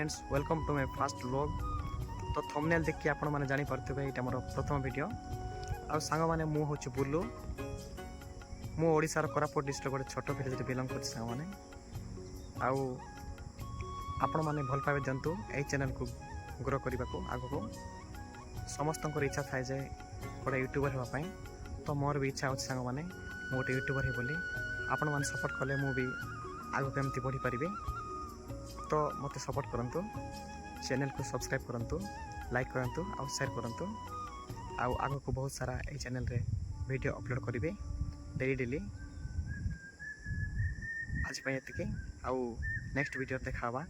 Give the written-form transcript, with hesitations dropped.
Friends welcome to my first vlog. तो thumbnail देखिए आपण माने जानि परथिबे एटा मोर प्रथम वीडियो। आ सांग माने मु होची बुल्लू। मु ओडिसा रो कोरापुट डिस्ट्रिक्ट गोटे छोट विलेज रे बिलोंग करछि सांग माने। आ आपण माने भल पावे जंतु ए चैनल को ग्रो करबा को आगो को समस्त इच्छा थाए जे गोटे यूट्यूबर होगा पाई। तो मोर भी इच्छा होछि सांग माने मु गोटे यूट्यूबर हे बोली आपण माने सपोर्ट कले मु भी आगो केमती बढ़ी पारिबे। तो मत सपोर्ट करंतु, चैनल को सब्सक्राइब करंतु, लाइक करंतु और शेयर करंतु। आगो को बहुत सारा ए चैनल रे वीडियो अपलोड करिवे डेली। आज पे एतिके नेक्स्ट वीडियो देखा।